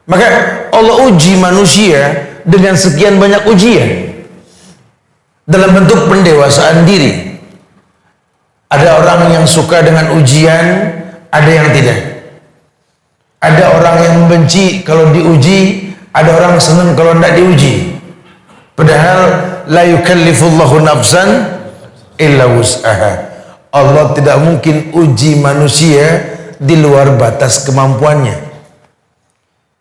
Maka Allah uji manusia dengan sekian banyak ujian dalam bentuk pendewasaan diri. Ada orang yang suka dengan ujian, ada yang tidak. Ada orang yang membenci kalau diuji, ada orang senang kalau tidak diuji. Padahal la yukallifullahu nafsan illa wus'aha. Allah tidak mungkin uji manusia di luar batas kemampuannya.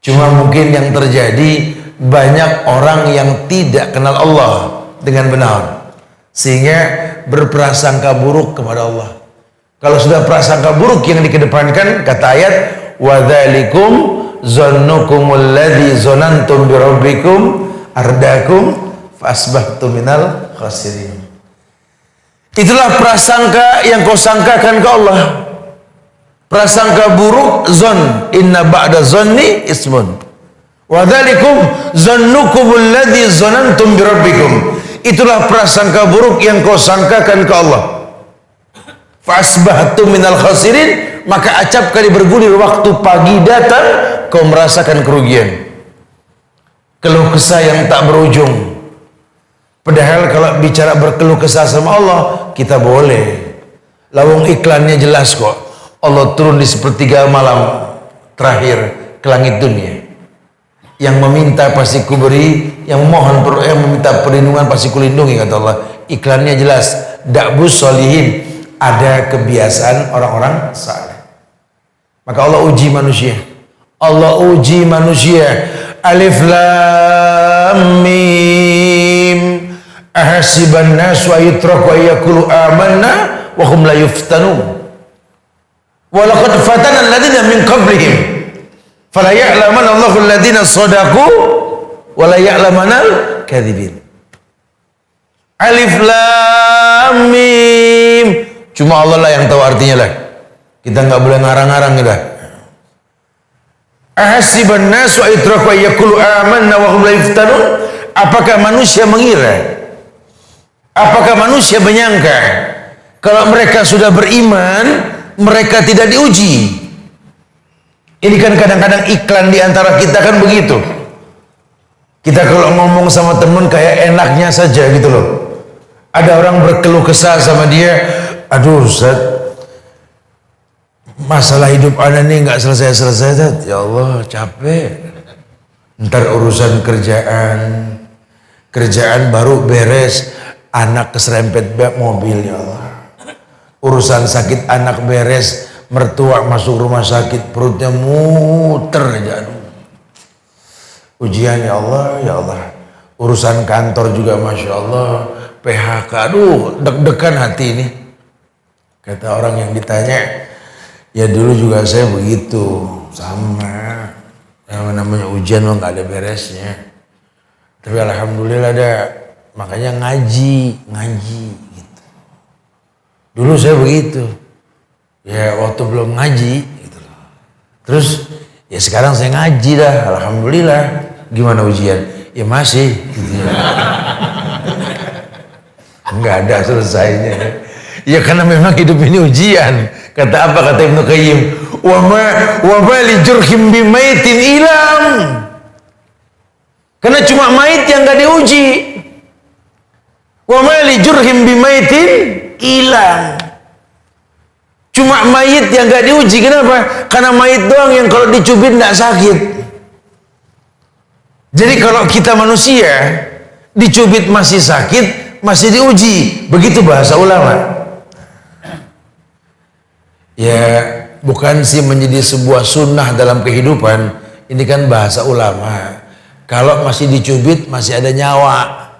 Cuma mungkin yang terjadi banyak orang yang tidak kenal Allah dengan benar, sehingga berprasangka buruk kepada Allah. Kalau sudah prasangka buruk yang dikedepankan, kata ayat, wa dzalikum zannukumul ladzi zanantum bi rabbikum ardakum fasbahtum minal khasirin. Itulah prasangka yang kau sangkakan ke Allah. Prasangka buruk, zon, inna ba'da zonni ismun. Wa dzalikum zannukumul ladzi zanantum bi rabbikum. Itulah prasangka buruk yang kau sangkakan ke Allah. Fasbahtum minal khasirin, maka acap kali bergulir waktu pagi datang kau merasakan kerugian. Keluh kesah yang tak berujung. Padahal kalau bicara berkeluh kesah sama Allah, kita boleh. Lawang iklannya jelas kok. Allah turun di sepertiga malam terakhir ke langit dunia. Yang meminta pasti kuberi, yang memohon, yang meminta perlindungan pasti kulindungi, kata Allah. Iklannya jelas. Da'bus solihin, ada kebiasaan orang-orang saleh. Maka Allah uji manusia. Allah uji manusia. Alif lam mim. Ahasiban nasu ayutraku ayyakulu amanna wa hum la yuftanun. Wa laqad fatana alladziina min qablihim fala ya'lamanna Allahu alladziina shadaqu wa la ya'lamanna al-kadzibin. Alif lam mim. Cuma Allah lah yang tahu artinya lah. Kita enggak boleh ngarang-ngarang gitu. Ahasiban nasu ayutraku ayyakulu amanna wa hum la yuftanun. Apakah manusia mengira? Apakah manusia menyangka kalau mereka sudah beriman, mereka tidak diuji? Ini kan kadang-kadang iklan di antara kita kan begitu. Kita kalau ngomong sama teman kayak enaknya saja gitu loh. Ada orang berkeluh kesah sama dia, aduh Ustaz, masalah hidup ana nih nggak selesai-selesai, ya Allah capek. Ntar urusan kerjaan baru beres, anak keserempet mobil, ya Allah. Urusan sakit anak beres, mertua masuk rumah sakit, perutnya muter aja. Ujian, ya Allah, ya Allah. Urusan kantor juga Masya Allah, PHK, aduh deg-degan hati ini. Kata orang yang ditanya, ya dulu juga saya begitu, sama. Yang namanya ujian lo gak ada beresnya. Tapi alhamdulillah ada. Makanya ngaji gitu. Dulu saya begitu. Ya waktu belum ngaji gitu. Terus ya sekarang saya ngaji dah, alhamdulillah. Gimana ujian? Ya masih gitu. Enggak ada selesainya. Ya karena memang hidup ini ujian. Kata apa kata Ibnu Qayyim? Wa ma li jurhim bi maitin ilam. Karena cuma mait yang enggak diuji. Wa ma li jurhim bi maitin ilam. Cuma mayit yang enggak diuji. Kenapa? Karena mayit doang yang kalau dicubit enggak sakit. Jadi kalau kita manusia dicubit masih sakit, masih diuji. Begitu bahasa ulama. Ya bukan sih menjadi sebuah sunnah dalam kehidupan. Ini kan bahasa ulama. Kalau masih dicubit masih ada nyawa,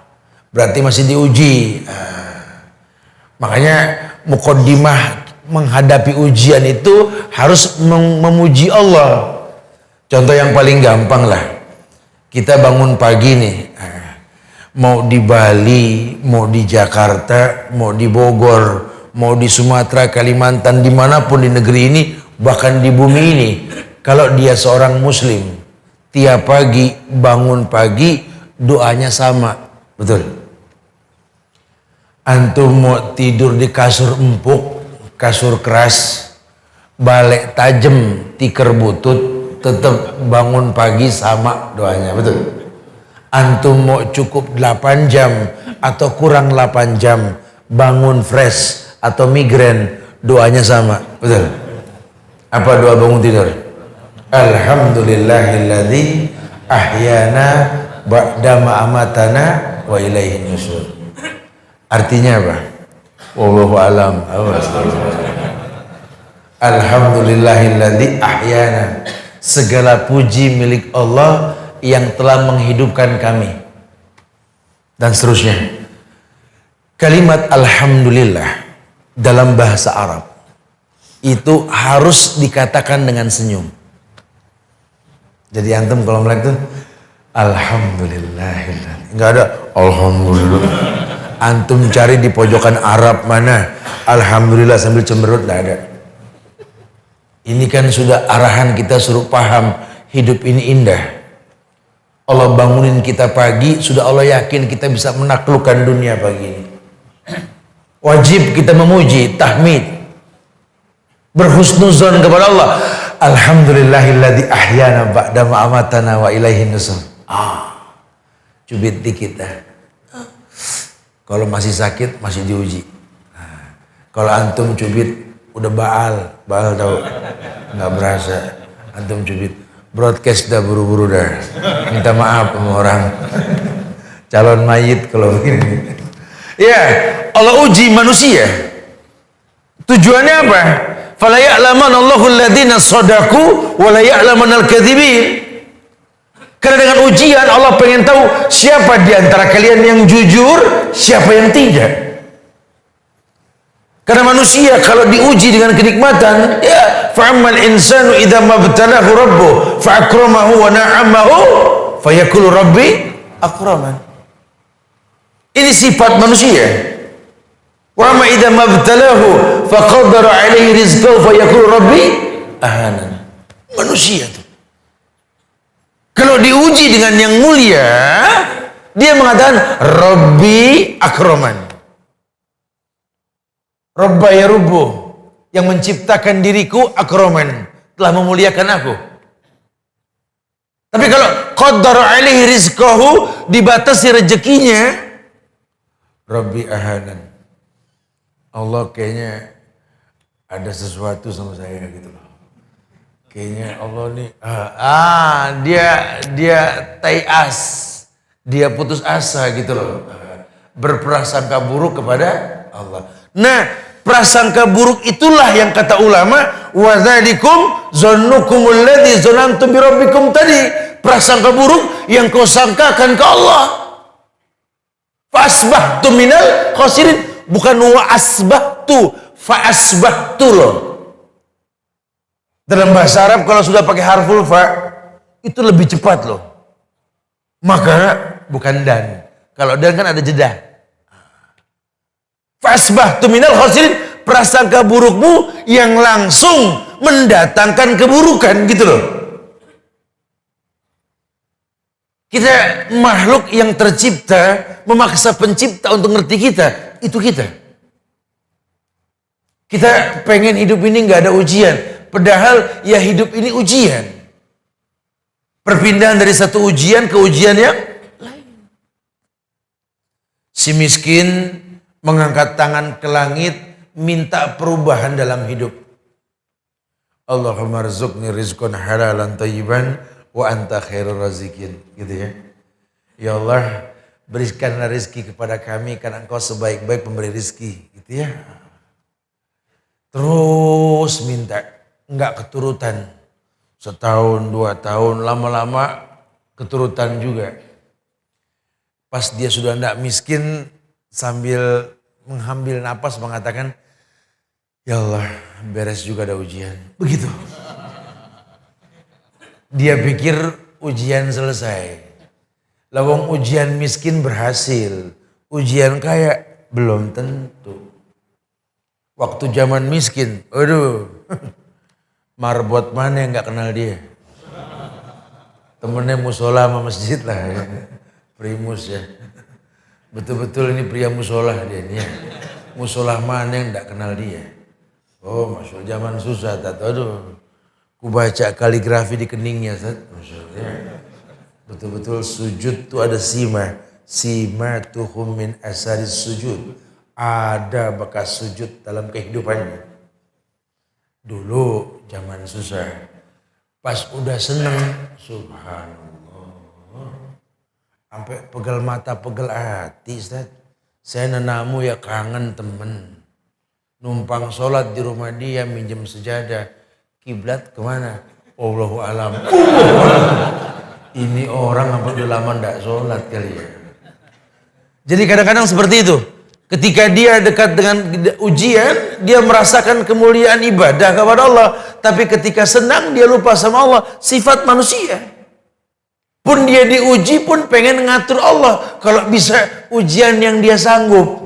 berarti masih diuji. Makanya muqaddimah menghadapi ujian itu harus memuji Allah. Contoh yang paling gampang lah. Kita bangun pagi nih. Mau di Bali, mau di Jakarta, mau di Bogor, mau di Sumatera, Kalimantan, dimanapun di negeri ini, bahkan di bumi ini, kalau dia seorang muslim, tiap pagi bangun pagi doanya sama, betul? Antum mau tidur di kasur empuk, kasur keras, balek tajam, tikar butut, tetap bangun pagi sama doanya, betul? Antum mau cukup 8 jam atau kurang 8 jam, bangun fresh atau migrain, doanya sama, betul? Apa doa bangun tidur? Alhamdulillahilladzi ahyana ba'dama amatana wa ilaihin nusyur. Artinya apa? Wallahu alam. Alhamdulillahilladzi ahyana. Segala puji milik Allah yang telah menghidupkan kami. Dan seterusnya. Kalimat alhamdulillah dalam bahasa Arab itu harus dikatakan dengan senyum. Jadi antum kalau melek tuh alhamdulillah. Enggak ada alhamdulillah. Antum cari di pojokan Arab mana alhamdulillah sambil cemberut, enggak ada. Ini kan sudah arahan kita suruh paham hidup ini indah. Allah bangunin kita pagi, sudah Allah yakin kita bisa menaklukkan dunia pagi ini. Wajib kita memuji, tahmid, berhusnuzon kepada Allah. Alhamdulillahilladzi ahyana ba'da ma amatana wa ilaihin nusyur. Cubit dikit dah. Kalau masih sakit masih diuji. Kalau antum cubit udah baal tahu, nggak berasa. Antum cubit, broadcast dah buru-buru dah, minta maaf sama orang, calon mayit kalau begini. Ya, Allah uji manusia. Tujuannya apa? Fala ya'laman Allahu alladziina shadaqu wa la ya'laman al-kadzibin. Karena dengan ujian Allah pengen tahu siapa di antara kalian yang jujur, siapa yang tidak. Karena manusia kalau diuji dengan kenikmatan, ya, fa'ammal insanu idza mabtalahu rabbuh fa'akramahu wa na'amahu fayaqulu rabbi akraman. Ini sifat manusia. Wa amma idza mabtalahu faqadara alaihi rizqahu fayaqulu rabbi ahanan. Manusia tuh kalau diuji dengan yang mulia, dia mengatakan rabbi akraman. Rabba ya Rabbu, yang menciptakan diriku akraman, telah memuliakan aku. Tapi kalau qaddara alaihi rizqahu, dibatasi rezekinya, Rabbi ahanan. Allah kayaknya ada sesuatu sama saya gitu loh. Kayaknya Allah nih dia tayas, dia putus asa gitu loh. Berprasangka buruk kepada Allah. Nah, prasangka buruk itulah yang kata ulama, wa dzalikum zannukumul ladzi zanantum bi rabbikum tadi. Prasangka buruk yang kau sangkakan ke Allah. Fa asbahtu minal khasirin, bukan wa asbahtu, fa asbahtu loh. Dalam bahasa Arab kalau sudah pakai harful fa itu lebih cepat loh. Maka bukan dan. Kalau dan kan ada jeda. Fasbahtu minal khasirin, prasangka burukmu yang langsung mendatangkan keburukan gitu loh. Kita makhluk yang tercipta memaksa pencipta untuk ngerti kita, itu kita. Kita pengen hidup ini nggak ada ujian, padahal ya hidup ini ujian. Perpindahan dari satu ujian ke ujian yang lain. Si miskin mengangkat tangan ke langit, minta perubahan dalam hidup. Allahumma rzuqni rizqan halalan thayyiban wa anta khairur razikin. Gitu ya. Ya Allah, berikanlah rezeki kepada kami karena Engkau sebaik-baik pemberi rezeki. Gitu ya. Terus minta, enggak keturutan. Setahun, 2 tahun, lama-lama keturutan juga. Pas dia sudah enggak miskin, sambil mengambil napas mengatakan, ya Allah, beres juga ada ujian. Begitu. Dia pikir ujian selesai. Lawang ujian miskin berhasil, ujian kaya belum tentu. Waktu zaman miskin, aduh, marbot mana yang gak kenal dia? Temennya musola sama masjid lah ya. Primus ya. Betul-betul ini pria musola dia ini ya. Musola mana yang tidak kenal dia. Oh, masuk zaman susah, aduh. Ku baca kaligrafi di keningnya, Ustaz. Betul-betul sujud tuh ada sima tuhum min asaris sujud. Ada bekas sujud dalam kehidupannya. Dulu zaman susah, pas udah seneng, subhanallah, sampai pegel mata pegel hati, Ustaz. Saya nenamu ya kangen temen, numpang sholat di rumah dia, minjem sejadah, kiblat kemana? Allahu alam. Ini orang apa udah lama ndak sholat kali ya. Jadi kadang-kadang seperti itu. Ketika dia dekat dengan ujian, dia merasakan kemuliaan ibadah kepada Allah. Tapi ketika senang, dia lupa sama Allah. Sifat manusia. Pun dia diuji pun pengen ngatur Allah. Kalau bisa ujian yang dia sanggup.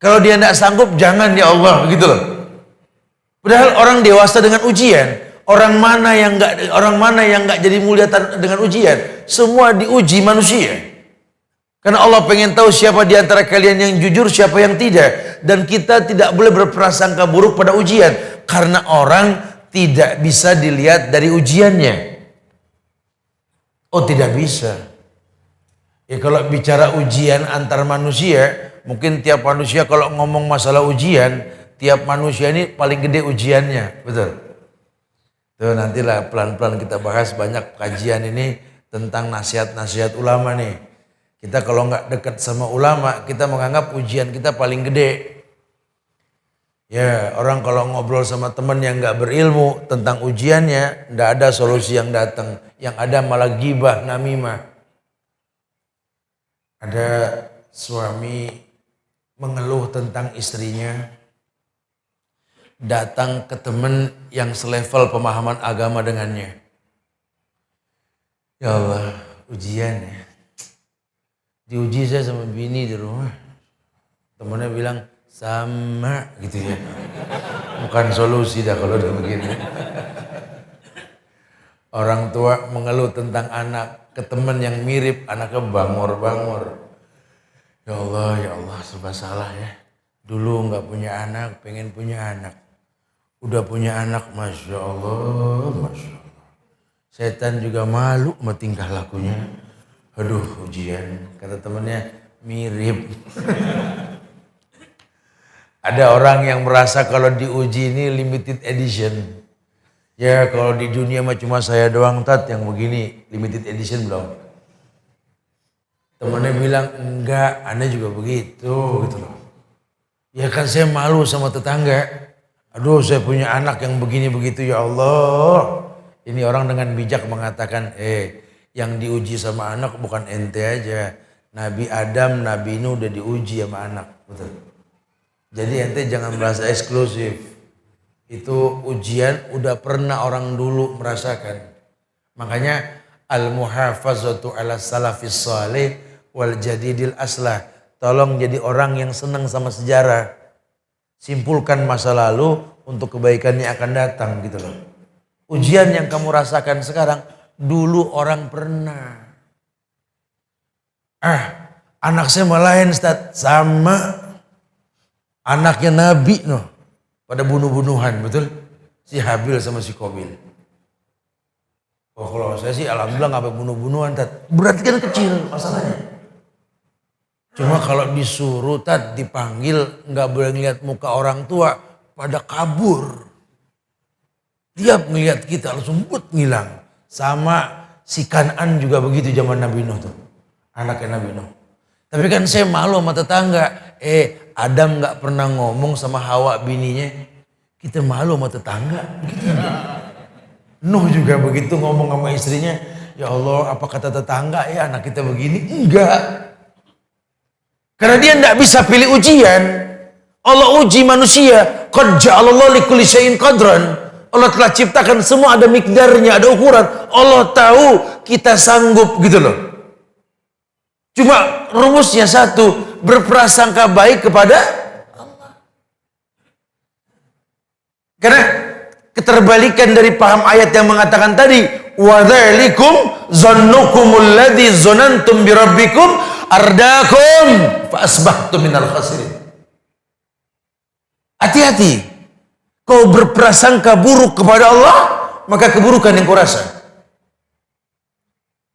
Kalau dia tidak sanggup, jangan ya Allah, gitu loh. Padahal orang dewasa dengan ujian. Orang mana yang nggak jadi mulia dengan ujian? Semua diuji manusia. Karena Allah pengen tahu siapa di antara kalian yang jujur, siapa yang tidak. Dan kita tidak boleh berprasangka buruk pada ujian. Karena orang tidak bisa dilihat dari ujiannya. Oh, tidak bisa. Ya kalau bicara ujian antar manusia, mungkin tiap manusia kalau ngomong masalah ujian, tiap manusia ini paling gede ujiannya. Betul? Tuh nantilah pelan-pelan kita bahas banyak kajian ini tentang nasihat-nasihat ulama nih. Kita kalau nggak dekat sama ulama, kita menganggap ujian kita paling gede. Ya, orang kalau ngobrol sama teman yang nggak berilmu tentang ujiannya, nggak ada solusi yang datang. Yang ada malah gibah, namimah. Ada suami mengeluh tentang istrinya, datang ke teman yang selevel pemahaman agama dengannya. Ya Allah, ujian ya. Diuji saya sama bini di rumah. Temannya bilang sama gitu ya. Bukan solusi dah kalau udah begini. Orang tua mengeluh tentang anak ke teman yang mirip, anaknya bangor-bangor. Ya Allah, serba salah ya. Dulu nggak punya anak, pengen punya anak. Udah punya anak, Masya Allah, Masya Allah. Setan juga malu sama tingkah lakunya. Aduh, ujian, kata temannya mirip. Ada orang yang merasa kalau diuji ini limited edition. Ya kalau di dunia mah cuma saya doang tat yang begini, limited edition belum. Temannya bilang enggak, aneh juga begitu gitu loh. Ya kan saya malu sama tetangga. Aduh, saya punya anak yang begini begitu, ya Allah. Ini orang dengan bijak mengatakan, yang diuji sama anak bukan ente aja. Nabi Adam, Nabi Nuh udah diuji sama anak. Betul. Jadi ente jangan merasa eksklusif. Itu ujian udah pernah orang dulu merasakan. Makanya al-muhafazatu ala salafis salih wal jadidil aslah. Tolong jadi orang yang senang sama sejarah. Simpulkan masa lalu untuk kebaikannya akan datang gitu loh. Ujian yang kamu rasakan sekarang dulu orang pernah. Anak saya malahin Ustaz, sama anaknya Nabi noh. Pada bunuh-bunuhan, betul? Si Habil sama si Qabil. Oh kalau saya sih alhamdulillah nggak sampai bunuh-bunuhan, Tat. Berarti kan kecil masalahnya. Cuma kalau disuruh Tat dipanggil nggak boleh ngeliat muka orang tua pada kabur. Tiap ngeliat kita langsung ngilang. Sama si Kan'an juga begitu zaman Nabi Nuh tuh. Anaknya Nabi Nuh. Tapi kan saya malu sama tetangga. Adam nggak pernah ngomong sama Hawa bininya. Kita malu sama tetangga. Begitu. Nuh juga begitu ngomong sama istrinya. Ya Allah, apa kata tetangga ya anak kita begini? Enggak. Karena dia nggak bisa pilih ujian. Allah uji manusia. Qad ja'alallahu likulli syai'in qadran. Allah telah ciptakan semua ada mikdarnya, ada ukuran. Allah tahu kita sanggup gitu loh. Cuma rumusnya satu, berprasangka baik kepada Allah. Karena keterbalikan dari paham ayat yang mengatakan tadi, wa dzalikum zannukumul ladzi zanantum bi rabbikum ardakum fa asbahtum minal khasirin. Hati-hati. Kau berprasangka buruk kepada Allah, maka keburukan yang kau rasa.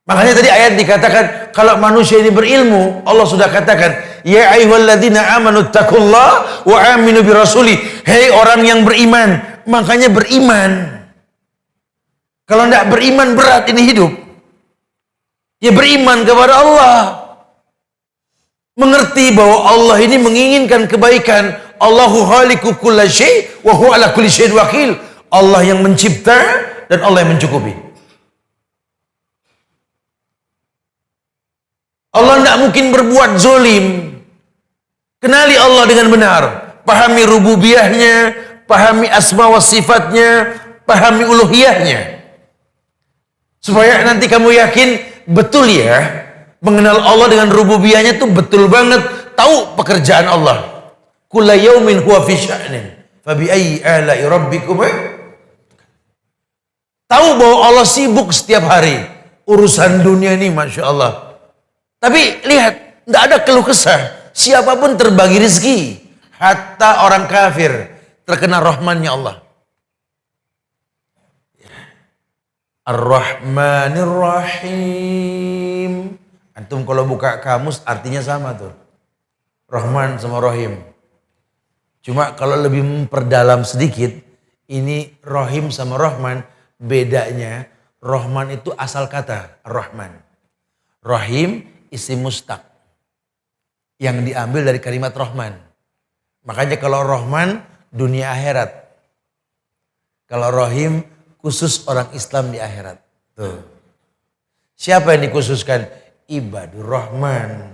Makanya tadi ayat dikatakan kalau manusia ini berilmu, Allah sudah katakan, ya ayyuhalladzina amanu taqullaha wa aminu birasuli. Hei orang yang beriman, makanya beriman. Kalau tidak beriman berat ini hidup. Ya beriman kepada Allah. Mengerti bahwa Allah ini menginginkan kebaikan. Allahu khaliqu kulla syai' wa huwa ala kulli syai'in wakil. Allah yang mencipta dan Allah yang mencukupi. Allah tidak mungkin berbuat zolim. Kenali Allah dengan benar. Pahami rububiyahnya, pahami asma wa sifatnya, pahami uluhiyahnya. Supaya nanti kamu yakin, betul ya, mengenal Allah dengan rububiyahnya itu betul banget, tahu pekerjaan Allah. Kulla yaumin huwa fi sya'nin, fa bi ayyi ala'i rabbikum. Tahu bahwa Allah sibuk setiap hari. Urusan dunia ini Masya Allah. Tapi lihat, tidak ada keluh kesah. Siapapun terbagi rezeki. Hatta orang kafir terkena rahmannya Allah. Ar-Rahmanir Rahim. Antum kalau buka kamus artinya sama tuh. Rahman sama Rahim. Cuma kalau lebih memperdalam sedikit, ini Rahim sama Rahman, bedanya Rahman itu asal kata Rahman. Rahim isim mustaq yang diambil dari kalimat Rahman. Makanya kalau Rahman dunia akhirat. Kalau Rahim khusus orang Islam di akhirat. Tuh. Siapa yang dikhususkan? Ibadur Rahman.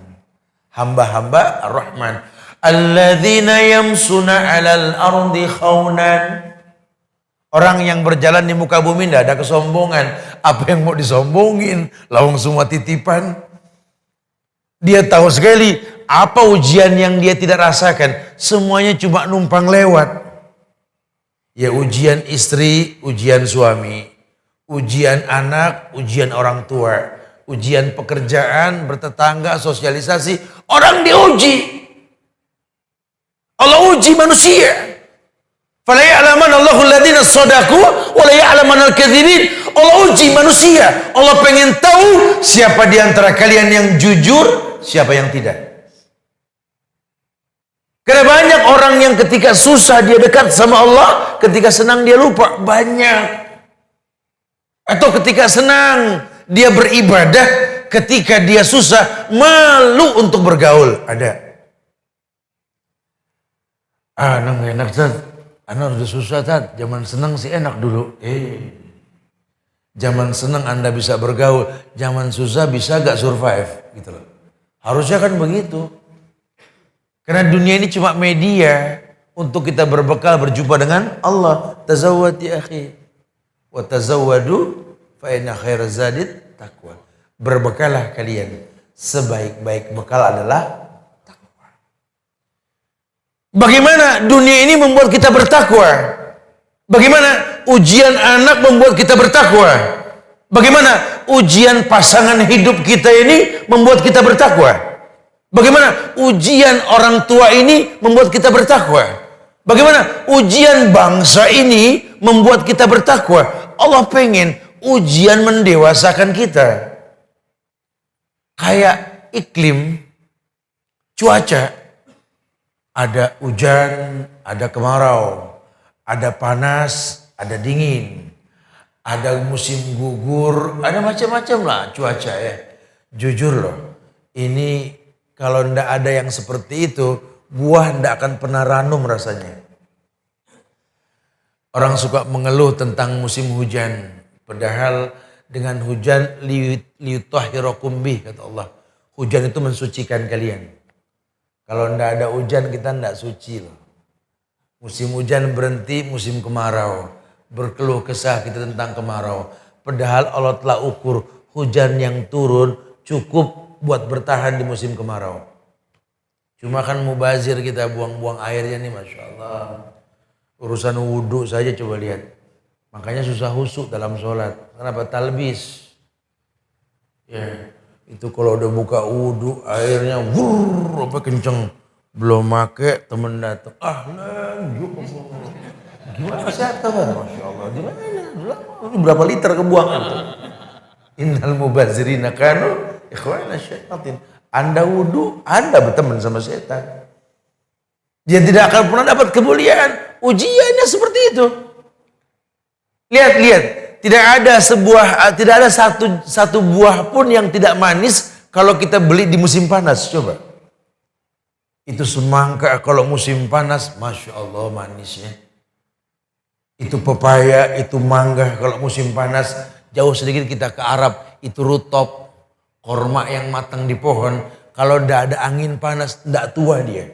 Hamba-hamba Ar-Rahman. Alladzina yamsuna 'alal ardi khawnan. Orang yang berjalan di muka bumi tidak ada kesombongan. Apa yang mau disombongin? Lawang semua titipan. Dia tahu sekali apa ujian yang dia tidak rasakan. Semuanya cuma numpang lewat. Ya ujian istri, ujian suami, ujian anak, ujian orang tua, ujian pekerjaan, bertetangga, sosialisasi, orang diuji. Allah uji manusia. Fala ya'laman Allahu alladziina shadaqu wa la ya'laman al-kadzibin. Allah uji manusia. Allah pengen tahu siapa di antara kalian yang jujur, siapa yang tidak. Karena banyak orang yang ketika susah dia dekat sama Allah, ketika senang dia lupa. Banyak. Atau ketika senang dia beribadah, ketika dia susah malu untuk bergaul. Ada. Anak gak enak Tad. Anak udah susah Tad. Zaman senang sih enak dulu. Zaman senang Anda bisa bergaul. Zaman susah bisa gak survive. Gitu loh. Harusnya kan begitu. Karena dunia ini cuma media untuk kita berbekal berjumpa dengan Allah. Tazawwad ya akhi. Wa tazawwadu fa inna khairaz zadit taqwa. Berbekalah kalian. Sebaik-baik bekal adalah takwa. Bagaimana dunia ini membuat kita bertakwa? Bagaimana ujian anak membuat kita bertakwa? Bagaimana ujian pasangan hidup kita ini membuat kita bertakwa? Bagaimana ujian orang tua ini membuat kita bertakwa? Bagaimana ujian bangsa ini membuat kita bertakwa? Allah pengen ujian mendewasakan kita. Kayak iklim, cuaca. Ada hujan, ada kemarau. Ada panas, ada dingin. Ada musim gugur, ada macam-macam lah cuaca ya. Jujur loh, ini kalau ndak ada yang seperti itu, buah ndak akan pernah ranum rasanya. Orang suka mengeluh tentang musim hujan. Padahal dengan hujan liyutahhirakum bih kata Allah. Hujan itu mensucikan kalian. Kalau ndak ada hujan kita ndak suci loh. Musim hujan berhenti, musim kemarau. Berkeluh kesah kita tentang kemarau. Padahal Allah telah ukur hujan yang turun cukup buat bertahan di musim kemarau. Cuma kan mubazir kita buang-buang airnya nih Masya Allah. Urusan wudhu saja coba lihat. Makanya susah husuk dalam sholat. Kenapa? Talbis. Ya, itu kalau udah buka wudhu airnya apa kenceng. Belum make temen datang. Ahlan. Gimana sehat kabar? Masya Allah. Gimana? Berapa liter kebuang itu? Innal mubazirina kanu ikhwana syaitan. Anda wudu, Anda berteman sama setan. Dia tidak akan pernah dapat kemuliaan. Ujiannya seperti itu. Lihat, tidak ada satu buah pun yang tidak manis kalau kita beli di musim panas. Coba. Itu semangka kalau musim panas, masya Allah manisnya. Itu pepaya, itu mangga kalau musim panas. Jauh sedikit kita ke Arab, itu rutop, korma yang matang di pohon. Kalau tidak ada angin panas, tidak tua dia.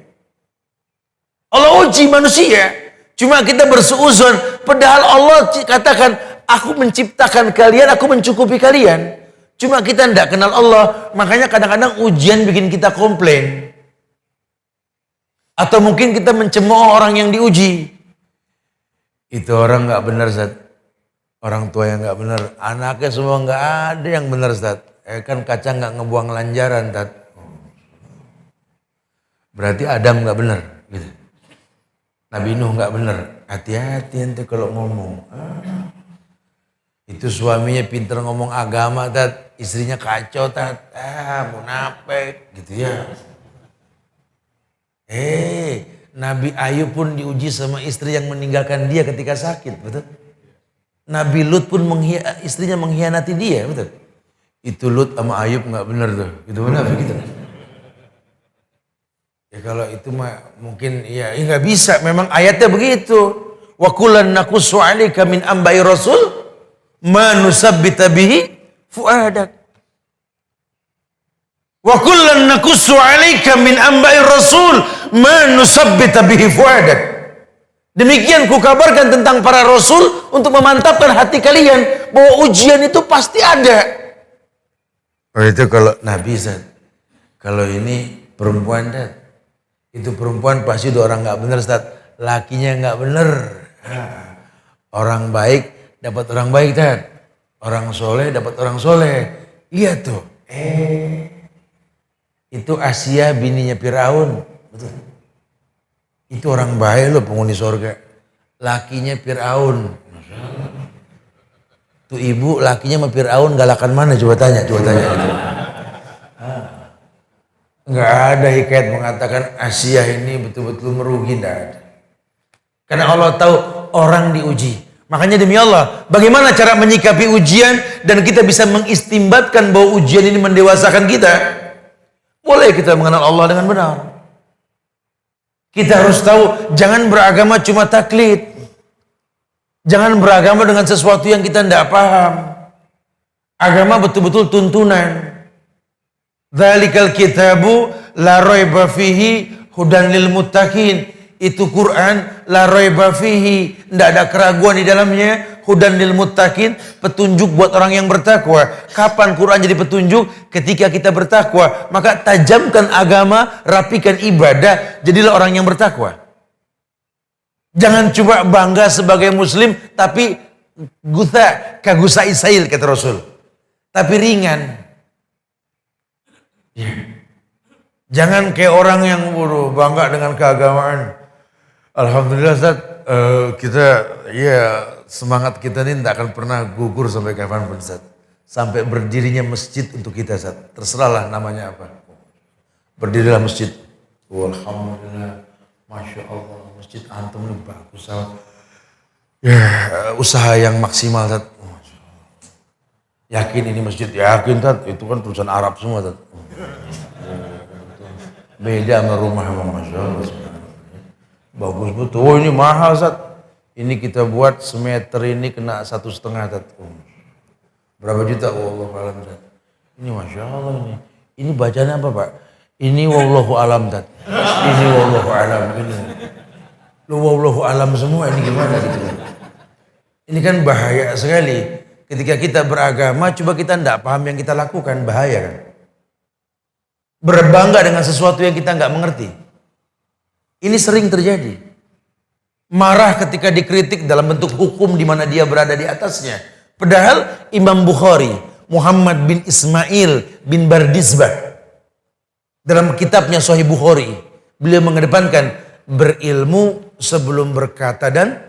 Allah uji manusia. Cuma kita bersuuzon. Padahal Allah katakan, aku menciptakan kalian, aku mencukupi kalian. Cuma kita tidak kenal Allah. Makanya kadang-kadang ujian bikin kita komplain. Atau mungkin kita mencemooh orang yang diuji. Itu orang nggak benar, Zat. Orang tua yang nggak benar. Anaknya semua nggak ada yang benar, Zat. Kan kaca nggak ngebuang lanjaran, Zat. Berarti Adam nggak benar. Gitu. Nabi Nuh nggak benar. Hati-hati ente kalau ngomong. Itu suaminya pinter ngomong agama, Zat. Istrinya kacau, Zat. Munafik, gitu ya. Nabi Ayub pun diuji sama istri yang meninggalkan dia ketika sakit, betul? Nabi Lut pun istrinya mengkhianati dia, betul? Itu Lut sama Ayub nggak benar tuh, itu benar begitu. Ya kalau itu mah mungkin ya nggak bisa, memang ayatnya begitu. Wa kullan naqussu 'alaika min ambai rasul ma nusabbita bihi fuadak. Wa kullan naqussu 'alaika min ambai rasul ma nusabbita bihi fuadak. Demikian kukabarkan tentang para rasul untuk memantapkan hati kalian bahwa ujian itu pasti ada. Oh itu kalau Nabi, Zat. Kalau ini perempuan, Zat. Itu perempuan pasti udah orang nggak benar, Zat. Lakinya nggak benar. Orang baik dapat orang baik, Zat. Orang soleh dapat orang soleh. Lihat tuh. Itu Asia bininya Firaun. Betul. Itu orang baik loh, penghuni sorga. Lakinya Firaun. Tuh ibu lakinya sama Firaun galakan mana? Coba tanya. Enggak ada hikayat mengatakan Asia ini betul-betul merugi, enggak ada. Karena Allah tahu orang diuji. Makanya demi Allah, bagaimana cara menyikapi ujian dan kita bisa mengistimbatkan bahwa ujian ini mendewasakan kita? Boleh kita mengenal Allah dengan benar. Kita harus tahu, jangan beragama cuma taklid. Jangan beragama dengan sesuatu yang kita tidak paham. Agama betul-betul tuntunan. Dzalikal kitabu la raiba fihi hudan lil muttaqin. Itu Quran la raiba fihi, tidak ada keraguan di dalamnya. Hudan lil muttaqin, petunjuk buat orang yang bertakwa. Kapan Quran jadi petunjuk? Ketika kita bertakwa. Maka tajamkan agama, rapikan ibadah, jadilah orang yang bertakwa. Jangan cuma bangga sebagai muslim tapi kagusa isail kata Rasul. Tapi ringan. Jangan kayak orang yang bangga dengan keagamaan. Alhamdulillah, Ustaz, kita semangat kita ini tidak akan pernah gugur sampai kapanpun, Ustaz. Sampai berdirinya masjid untuk kita, Ustaz. Terserahlah namanya apa. Berdirilah masjid. Alhamdulillah, Masya Allah, masjid antum ini bagus, Ustaz. Ya, usaha yang maksimal, Ustaz. Yakin ini masjid? Yakin, Ustaz. Itu kan tulisan Arab semua, Ustaz. Beda sama rumah, Masya Allah. Bagus betul. Oh ini mahal, Ustaz. Ini kita buat semeter ini kena 1,5, Ustaz. Berapa juta? Wallahu alam, Ustaz. Ini Masya Allah ini. Ini bacanya apa, Pak? Ini wallahu alam, Ustaz. Ini wallahu alam. Ini. Lu wallahu alam semua ini gimana gitu. Ini kan bahaya sekali. Ketika kita beragama, coba kita tidak paham yang kita lakukan, bahaya kan. Berbangga dengan sesuatu yang kita nggak mengerti. Ini sering terjadi. Marah ketika dikritik dalam bentuk hukum di mana dia berada di atasnya. Padahal Imam Bukhari, Muhammad bin Ismail bin Bardizbah, dalam kitabnya Sahih Bukhari, beliau mengedepankan berilmu sebelum berkata dan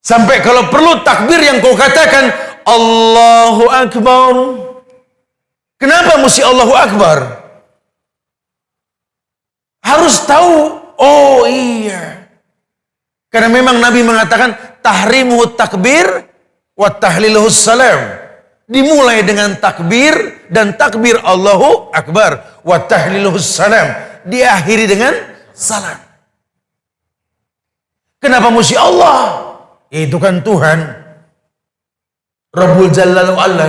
Sampai kalau perlu takbir yang kau katakan Allahu Akbar. Kenapa mesti Allahu Akbar? Harus tahu, oh iya. Karena memang Nabi mengatakan tahrimuhu takbir wa tahliluhu salam. Dimulai dengan takbir dan takbir Allahu Akbar wa tahliluhu salam. Diakhiri dengan salam. Kenapa mesti Allah? Itu kan Tuhan Rabbul Jalla wa Ala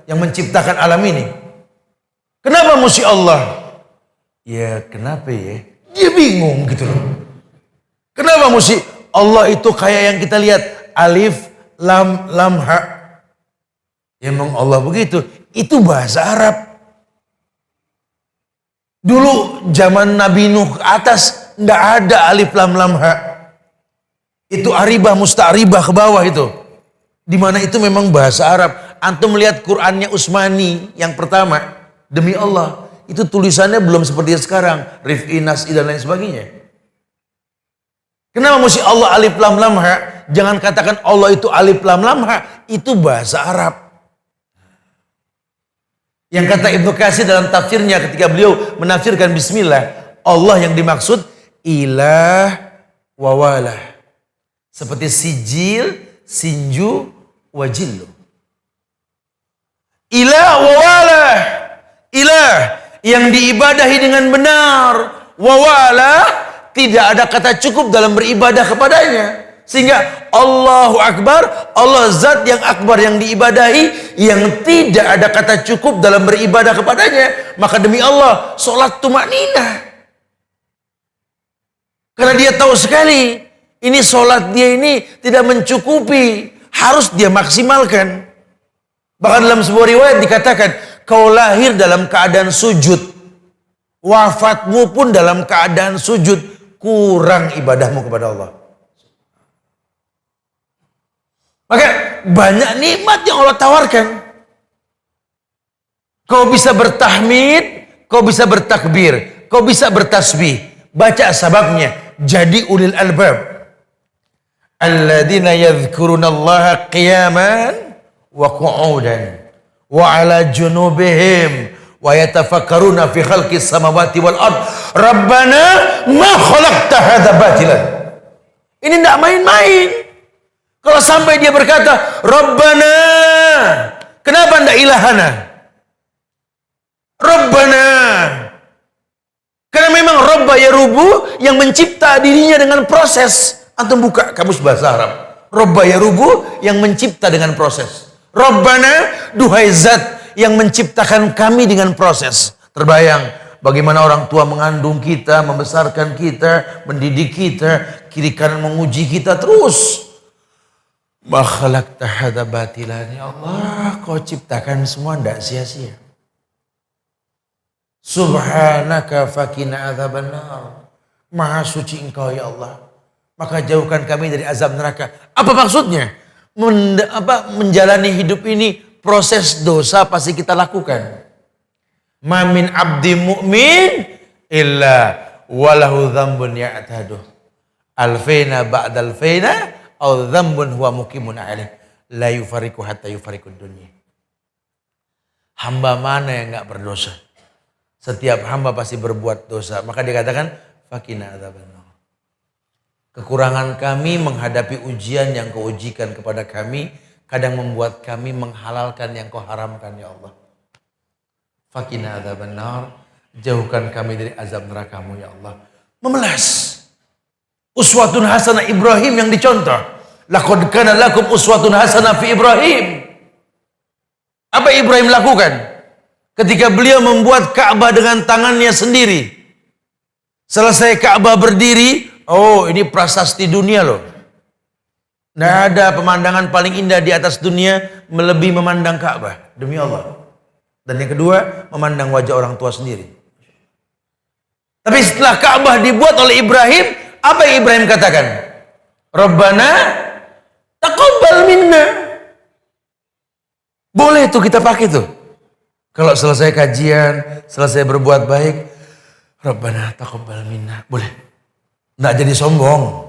yang menciptakan alam ini. Kenapa mesti Allah? Ya kenapa ya? Dia bingung gitu loh. Kenapa mesti Allah itu kayak yang kita lihat alif lam ha. Ya memang Allah begitu. Itu bahasa Arab. Dulu zaman Nabi Nuh ke atas nggak ada alif lam ha. Itu aribah musta'ribah ke bawah itu. Dimana itu memang bahasa Arab. Antum melihat Qur'annya Utsmani yang pertama. Demi Allah. Itu tulisannya belum seperti sekarang. Rif'i, Nas'i dan lain sebagainya. Kenapa mesti Allah alif lam ha? Jangan katakan Allah itu alif lam ha. Itu bahasa Arab. Yang kata Ibnu Katsir dalam tafsirnya ketika beliau menafsirkan Bismillah. Allah yang dimaksud ilah wawalah. Seperti sijil, sinju, wajillu. Ilah wawalah. Ilah yang diibadahi dengan benar. Wawalah tidak ada kata cukup dalam beribadah kepadanya. Sehingga Allahu Akbar, Allah zat yang akbar yang diibadahi, yang tidak ada kata cukup dalam beribadah kepadanya. Maka demi Allah, sholat tumakninah. Karena dia tahu sekali, ini sholat dia ini tidak mencukupi. Harus dia maksimalkan. Bahkan dalam sebuah riwayat dikatakan, kau lahir dalam keadaan sujud. Wafatmu pun dalam keadaan sujud. Kurang ibadahmu kepada Allah. Maka banyak nikmat yang Allah tawarkan. Kau bisa bertahmid, kau bisa bertakbir, kau bisa bertasbih. Baca sababnya. Jadi ulil albab. Alladzina yadhkurunallaha qiyaman wa qu'udan wa ala junubihim wa yatafakkaruna fi khalqis samawati wal ard. Rabbana ma khalaqta hadza batilan. Ini enggak main-main. Kalau sampai dia berkata, Rabbana, kenapa enggak ilahana? Rabbana. Karena memang Rabba yarubu yang mencipta dirinya dengan proses. Antum buka kamus bahasa Arab. Rabba yarubu yang mencipta dengan proses. Rabbana, duhai zat yang menciptakan kami dengan proses. Terbayang bagaimana orang tua mengandung kita, membesarkan kita, mendidik kita, kiri kanan menguji kita terus. Ma khalaqta hadza batilan. Ya Allah, kau ciptakan semua tidak sia-sia. Subhanaka fakina adzabannar. Maha suci engkau ya Allah. Maka jauhkan kami dari azab neraka. Apa maksudnya? Menjalani hidup ini proses dosa pasti kita lakukan. Ma min abdi mu'min illa walahu dzambun ya'taduh. Alfaina ba'dal faina au dzambun huwa muqimun alaih. La yufariqu hatta yufariqud dunya. Hamba mana yang enggak berdosa? Setiap hamba pasti berbuat dosa. Maka dikatakan fakina adzabannar. Kekurangan kami menghadapi ujian yang kau ujikan kepada kami, kadang membuat kami menghalalkan yang kau haramkan ya Allah. Fakina adzabannar, jauhkan kami dari azab neraka-Mu ya Allah. Memelas. Uswatun hasanah Ibrahim yang dicontoh. Laqad kana lakum uswatun hasanah fi Ibrahim. Apa Ibrahim lakukan? Ketika beliau membuat Ka'bah dengan tangannya sendiri. Selesai Ka'bah berdiri, oh ini prasasti dunia loh. Nggak ada pemandangan paling indah di atas dunia melebihi memandang Ka'bah. Demi Allah. Dan yang kedua, memandang wajah orang tua sendiri. Tapi setelah Ka'bah dibuat oleh Ibrahim, apa yang Ibrahim katakan? Rabbana taqabbal minna. Boleh tuh kita pakai tuh. Kalau selesai kajian, selesai berbuat baik, Rabbana taqabbal minna. Boleh. nggak jadi sombong.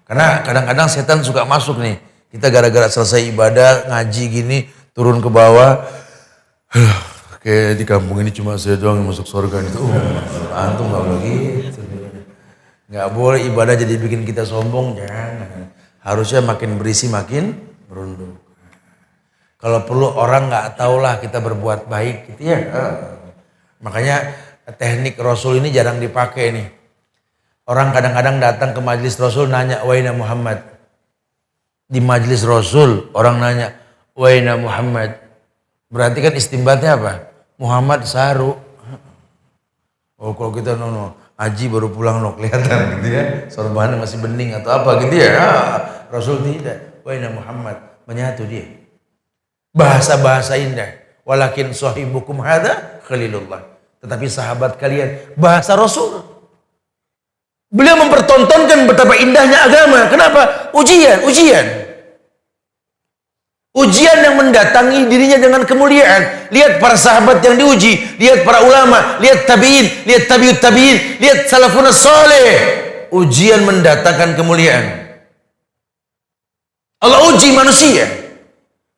Karena kadang-kadang setan suka masuk nih. Kita gara-gara selesai ibadah, ngaji gini, turun ke bawah. Kayak di kampung ini cuma saya doang yang masuk surga gitu. Antum nggak boleh gitu. Nggak boleh ibadah jadi bikin kita sombong, jangan. Harusnya makin berisi makin merunduk. Kalau perlu orang nggak tahulah kita berbuat baik gitu ya. Makanya teknik Rasul ini jarang dipakai nih. Orang kadang-kadang datang ke majelis Rasul nanya, "Waina Muhammad?" Di majelis Rasul orang nanya, "Waina Muhammad?" Berarti kan istimbatnya apa? Muhammad saru. Oh kalau kita Haji baru pulang kelihatan gitu ya. Sorbannya masih bening atau apa gitu ya. Rasul tidak. Waina Muhammad, menyatu dia. Bahasa-bahasa indah. Walakin sahibukum hadza khalilullah. Tetapi sahabat kalian bahasa Rasul. Beliau mempertontonkan betapa indahnya agama. Kenapa? Ujian. Ujian yang mendatangi dirinya dengan kemuliaan. Lihat para sahabat yang diuji. Lihat para ulama. Lihat tabi'in. Lihat tabi'ut tabi'in. Lihat salafun saleh. Ujian mendatangkan kemuliaan. Allah uji manusia.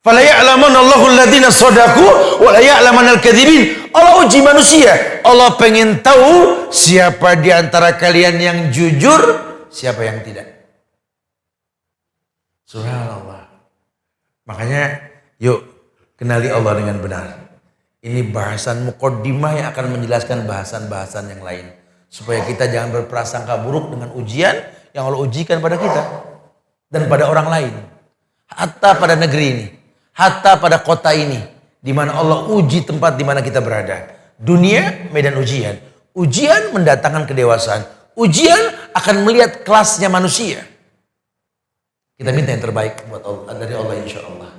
Fala ya'lamanna Allahu alladhina shadaqu wa la ya'lamanna al-kadzibin. Allah uji manusia. Allah pengen tahu siapa di antara kalian yang jujur, siapa yang tidak. Subhanallah. Makanya yuk kenali Allah dengan benar. Ini bahasan muqaddimah yang akan menjelaskan bahasan-bahasan yang lain. Supaya kita jangan berprasangka buruk dengan ujian yang Allah ujikan pada kita. Dan pada orang lain. Hatta pada negeri ini. Hatta pada kota ini. Di mana Allah uji tempat di mana kita berada. Dunia medan ujian. Ujian mendatangkan kedewasaan. Ujian akan melihat kelasnya manusia. Kita minta yang terbaik buat Allah, dari Allah insya Allah.